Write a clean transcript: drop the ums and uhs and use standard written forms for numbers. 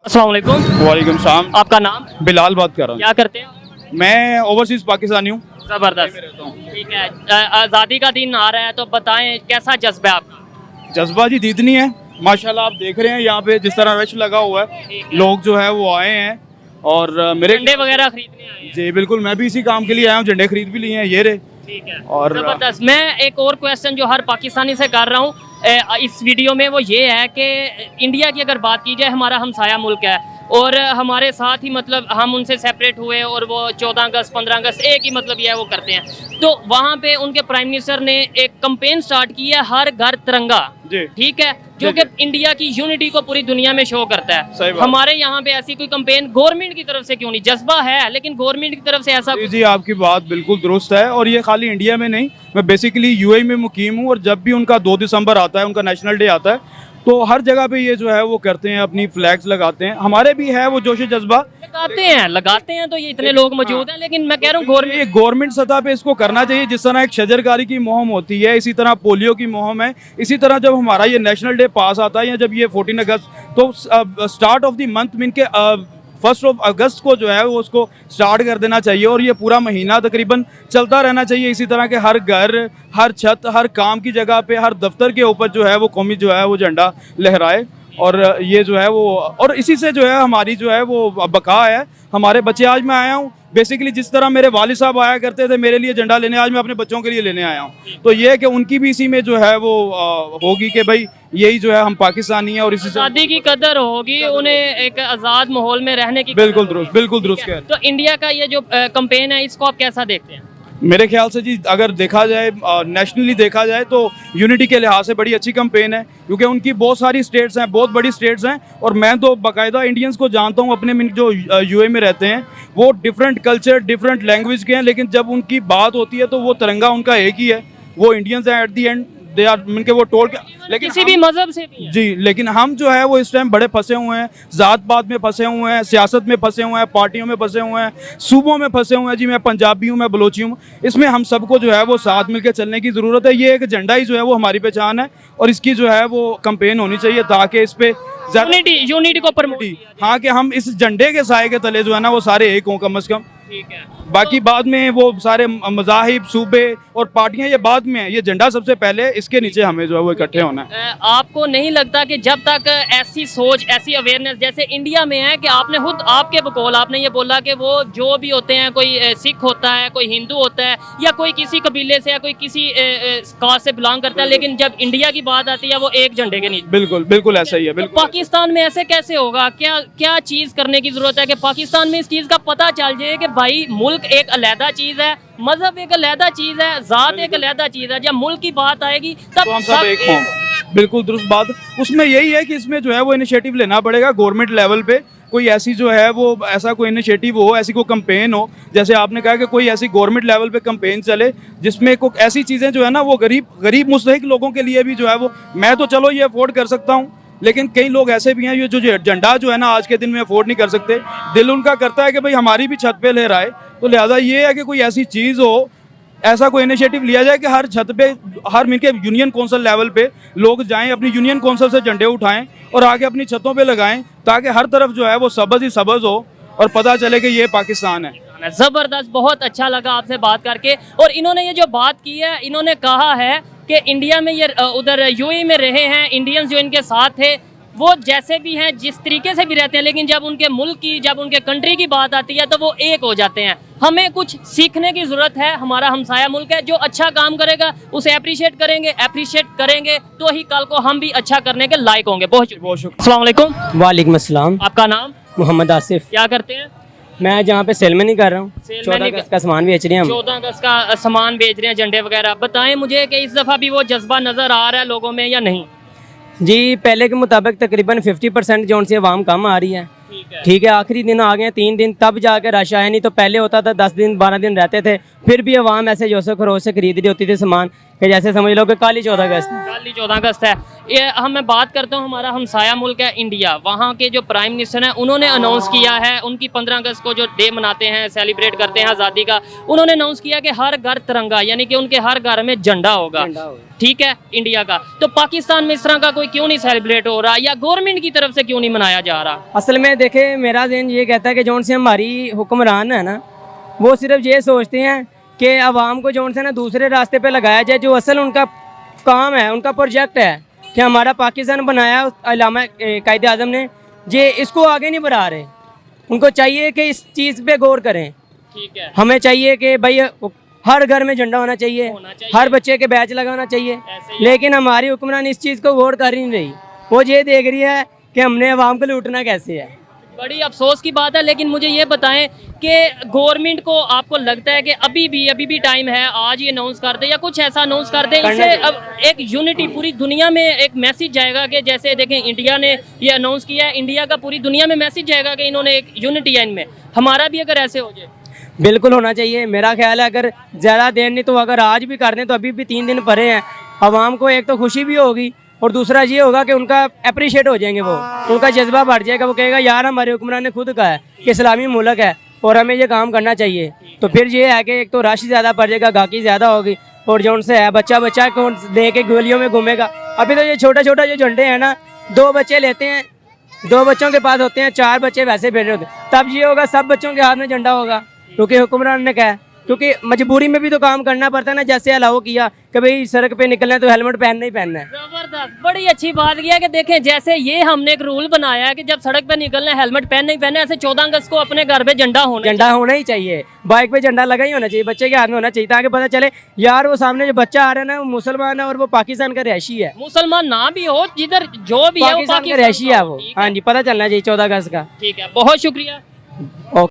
अस्सलाम वालेकुम। वालेकुम सलाम। आपका नाम? बिलाल बात कर रहा क्या करते हैं? हूँ। मैं ओवरसीज पाकिस्तानी हूँ। जबरदस्त, ठीक है। आज़ादी का दिन आ रहा है तो बताएं कैसा जज्बा है आपका? जज्बा जी जीतनी है माशाल्लाह। आप देख रहे हैं यहाँ पे जिस तरह रश लगा हुआ है, ठीक है। लोग जो है वो आए हैं और मेरे झंडे वगैरह खरीदने आए हैं? जी बिल्कुल, मैं भी इसी काम के लिए आया हूँ। झंडे खरीद भी लिए हैं, ये रहे। ठीक है, और जबरदस्त। मैं एक और क्वेश्चन जो हर पाकिस्तानी से कर रहा हूँ इस वीडियो में, वो ये है कि इंडिया की अगर बात की जाए, हमारा हमसाया मुल्क है और हमारे साथ ही मतलब हम उनसे सेपरेट हुए और वो 14 अगस्त 15 अगस्त एक ही मतलब ये है वो करते हैं। तो वहाँ पे उनके प्राइम मिनिस्टर ने एक कैंपेन स्टार्ट की है, हर घर तिरंगा। जी ठीक है, जो जी, कि इंडिया की यूनिटी को पूरी दुनिया में शो करता सही है। बात। हमारे यहाँ पे ऐसी कोई कैंपेन गवर्नमेंट की तरफ से क्यों नहीं? जज्बा है लेकिन गवर्नमेंट की तरफ से ऐसा जी, आपकी बात बिल्कुल दुरुस्त है। और ये खाली इंडिया में नहीं, मैं बेसिकली यूएई में मुकीम हूँ और जब भी उनका 2 दिसंबर आता है, उनका नेशनल डे आता है, तो हर जगह पे ये जो है वो करते हैं, अपनी फ्लैग्स लगाते हैं। हमारे भी है वो जोश जज्बा। लगाते हैं तो ये इतने लोग मौजूद हैं, लेकिन मैं कह रहा हूँ गवर्नमेंट ये गवर्नमेंट सतह पे इसको करना चाहिए। जिस तरह एक शजरकारी की मुहिम होती है, इसी तरह पोलियो की मुहिम है। इसी तरह जब हमारा ये नेशनल डे पास आता है या जब ये 14 अगस्त, तो start of the month mean के 1 अगस्त को जो है वो उसको स्टार्ट कर देना चाहिए और ये पूरा महीना तकरीबन चलता रहना चाहिए। इसी तरह के हर घर, हर छत, हर काम की जगह पे, हर दफ्तर के ऊपर जो है वो कौमी जो है वो झंडा लहराए। और ये जो है वो, और इसी से जो है हमारी जो है वो बका है। हमारे बच्चे, आज मैं आया हूँ बेसिकली जिस तरह मेरे वालिद साहब आया करते थे मेरे लिए झंडा लेने, आज मैं अपने बच्चों के लिए लेने आया हूँ। तो ये है कि उनकी भी इसी में जो है वो होगी कि भाई यही जो है हम पाकिस्तानी हैं और इसी से आज़ादी की कदर होगी, उन्हें एक आज़ाद माहौल में रहने की बिल्कुल कदर दुरुस्त, होगी। बिल्कुल दुरुस्त ठीक है। कह रहे तो इंडिया का ये जो कैंपेन है, इसको आप कैसा देखते हैं? मेरे ख्याल से जी, अगर देखा जाए नेशनली देखा जाए तो यूनिटी के लिहाज से बड़ी अच्छी कैंपेन है, क्योंकि उनकी बहुत सारी स्टेट्स हैं, बहुत बड़ी स्टेट्स हैं। और मैं तो बाकायदा इंडियंस को जानता हूँ अपने में जो यूए में रहते हैं, वो डिफरेंट कल्चर, डिफरेंट लैंग्वेज के हैं, लेकिन जब उनकी बात होती है तो वो तिरंगा उनका एक ही है। वो इंडियंस हैं at the end, they are के वो टोल के, लेकिन किसी भी मजहब से भी है। जी, लेकिन हम जो है वो इस टाइम बड़े फंसे हुए हैं, ज़ात पात में फंसे हुए हैं, सियासत में फंसे हुए हैं, पार्टियों में फंसे हुए हैं, सूबों में फंसे हुए हैं। जी, मैं पंजाबी हूँ, मैं बलोची हूँ। इसमें हम सबको जो है वो साथ मिलकर चलने की ज़रूरत है। ये एक झंडा ही जो है वो हमारी पहचान है और इसकी जो है वो कैंपेन होनी चाहिए ताकि इस पे यूनिटी को प्रमोट किया जाए। हाँ, कि हम इस झंडे के साए के तले जो है ना वो सारे एक हों कम से कम। ठीक है। बाकी बाद में वो सारे मज़ाहिब, सूबे और पार्टियां ये बाद में है, ये झंडा सबसे पहले, इसके नीचे हमें जो है वो इकट्ठे होना है। आपको नहीं लगता कि जब तक ऐसी सोच, ऐसी अवेयरनेस जैसे इंडिया में है, कि आपने खुद आपके बकौल आपने ये बोला कि वो जो भी होते हैं, कोई सिख होता है, कोई हिंदू होता है, या कोई किसी कबीले से या कोई किसी कास्ट से बिलोंग करता है, लेकिन जब इंडिया की बात आती है वो एक झंडे के नीचे। बिल्कुल बिल्कुल ऐसा ही है। तो बिल्कुल पाकिस्तान में ऐसे कैसे होगा? क्या क्या चीज करने की जरूरत है कि पाकिस्तान में इस चीज का पता चल जाए कि भाई मुल्क एक अलहदा चीज है, मजहब एक अलहदा चीज है, जात एक अलहदा चीज है। जब मुल्क की बात आएगी तब तो हम सब एक हों। बिल्कुल दुरुस्त बात। उसमें यही है कि इसमें जो है वो इनिशिएटिव लेना पड़ेगा गवर्नमेंट लेवल पे। कोई ऐसी जो है वो ऐसा कोई इनिशिएटिव हो, ऐसी कोई कैंपेन हो, जैसे आपने कहा कि कोई ऐसी गवर्नमेंट लेवल पे कैंपेन चले जिसमें कोई ऐसी चीज़ें जो है ना वो गरीब मुस्तहिक लोगों के लिए भी जो है वो, मैं तो चलो ये अफोर्ड कर सकता हूँ, लेकिन कई लोग ऐसे भी हैं ये जो झंडा जो है ना आज के दिन में अफोर्ड नहीं कर सकते। दिल उनका करता है कि भाई हमारी भी छत पे लहराए। तो लिहाजा ये है कि कोई ऐसी चीज़ हो, ऐसा कोई इनिशिएटिव लिया जाए कि हर छत पे, हर मिलके यूनियन कौंसिल लेवल पे लोग जाएं, अपनी यूनियन कौंसिल से झंडे उठाएं और आगे अपनी छतों पे लगाएं, ताकि हर तरफ जो है वो सबज ही सबज हो और पता चले कि ये पाकिस्तान है। जबरदस्त, बहुत अच्छा लगा आपसे बात करके। और इन्होंने ये जो बात की है, इन्होंने कहा है कि इंडिया में ये उधर यूएई में रहे हैं इंडियंस जो इनके साथ थे, वो जैसे भी हैं, जिस तरीके से भी रहते हैं, लेकिन जब उनके मुल्क की, जब उनके कंट्री की बात आती है तो वो एक हो जाते हैं। हमें कुछ सीखने की ज़रूरत है। हमारा हमसाया मुल्क है, जो अच्छा काम करेगा उसे अप्रिशिएट करेंगे तो ही कल को हम भी अच्छा करने के लायक होंगे। बहुत शुक्रिया। अस्सलाम वालेकुम। वालेकुम अस्सलाम। आपका नाम? मोहम्मद आसिफ। क्या करते हैं? मैं जहाँ पे सेलमैन ही कर रहा हूँ, 14 अगस्त का सामान बेच रहे हैं हम। 14 अगस्त का सामान बेच रहे हैं, झंडे वगैरह। बताएं मुझे कि इस दफ़ा भी वो जज्बा नज़र आ रहा है लोगों में या नहीं? जी, पहले के मुताबिक तकरीबन 50% जो उनसे आवाम कम आ रही है। ठीक है, आखिरी दिन आ गए 3 दिन, तब जाकर रश आया। नहीं तो पहले होता था 10 दिन 12 दिन रहते थे, फिर भी आवाम ऐसे जोशो खरोश से खरीद रही होती थी सामान, कि जैसे समझ लो कि कल ही 14 अगस्त है। कल ही 14 अगस्त है। मैं बात करता हूँ, हमारा हमसाया मुल्क है इंडिया, वहाँ के जो प्राइम मिनिस्टर हैं उन्होंने अनाउंस किया है, उनकी 15 अगस्त को जो डे मनाते हैं, सेलिब्रेट करते हैं आज़ादी का, उन्होंने अनाउंस किया कि हर घर तिरंगा, यानी कि उनके हर घर में झंडा होगा, ठीक है, इंडिया का। तो पाकिस्तान में इस तरह का कोई क्यों नहीं सेलिब्रेट हो रहा, या गवर्नमेंट की तरफ से क्यों नहीं मनाया जा रहा? असल में देखे, मेरा ज़हन ये कहता है कि जौन से हमारी हुक्मरान है ना, वो सिर्फ ये सोचते हैं कि आवाम को जौन से ना दूसरे रास्ते पे लगाया जाए। जो असल उनका काम है, उनका प्रोजेक्ट है कि हमारा पाकिस्तान बनाया अल्लामा कायदे आज़म ने, जे इसको आगे नहीं बढ़ा रहे। उनको चाहिए कि इस चीज़ पे गौर करें। ठीक है, हमें चाहिए कि भाई हर घर में झंडा होना चाहिए, हर बच्चे के बैच लगाना चाहिए, लेकिन हमारी हुक्मरान इस चीज़ को गौर कर ही नहीं रही। वो ये देख रही है कि हमने आवाम को लूटना कैसे है। बड़ी अफसोस की बात है। लेकिन मुझे ये बताएं कि गवर्नमेंट को आपको लगता है कि अभी भी टाइम है, आज ये अनाउंस कर दे या कुछ ऐसा अनाउंस कर दे, इससे अब एक यूनिटी पूरी दुनिया में एक मैसेज जाएगा कि जैसे देखें इंडिया ने ये अनाउंस किया है, इंडिया का पूरी दुनिया में मैसेज जाएगा कि इन्होंने एक यूनिटी है इनमें, हमारा भी अगर ऐसे हो जाए। बिल्कुल होना चाहिए। मेरा ख्याल है अगर ज़्यादा देर नहीं तो अगर आज भी कर दें तो अभी भी 3 दिन पड़े हैं, आवाम को एक तो खुशी भी होगी और दूसरा ये होगा कि उनका अप्रिशिएट हो जाएंगे, वो उनका जज्बा बढ़ जाएगा। वो कहेगा यार हमारे हुक्मरान ने खुद कहा है कि इस्लामी मुल्क है और हमें ये काम करना चाहिए। तो फिर ये है कि एक तो राशि ज़्यादा पड़ जाएगा, गाकी ज़्यादा होगी, और जो उनसे है बच्चा को लेके गलियों में घूमेगा। अभी तो ये छोटा जो झंडे हैं ना, 2 बच्चे लेते हैं, 2 बच्चों के पास होते हैं, 4 बच्चे वैसे भेज रहे होते हैं, तब ये होगा सब बच्चों के हाथ में झंडा होगा, क्योंकि हुक्मरान ने कहा है। क्योंकि मजबूरी में भी तो काम करना पड़ता है ना, जैसे अलाउ किया कि भाई सड़क पे निकलना है तो हेलमेट पहनना ही पहनना है। जबरदस्त, बड़ी अच्छी बात किया कि देखें जैसे ये हमने एक रूल बनाया है कि जब सड़क पे निकलना है हेलमेट पहनना ही पहनना है, ऐसे 14 अगस्त को अपने घर पे झंडा होना ही चाहिए, बाइक पे झंडा लगा ही होना चाहिए, बच्चे के हाथ में होना चाहिए, ताकि पता चले यार वो सामने जो बच्चा आ रहा है ना, वो मुसलमान है और वो पाकिस्तान का रहशी है। मुसलमान ना भी हो, जिधर जो भी है वो पाकिस्तान का रहशी है वो। हाँ जी, पता चलना चाहिए 14 अगस्त का। ठीक है, बहुत शुक्रिया। ओके।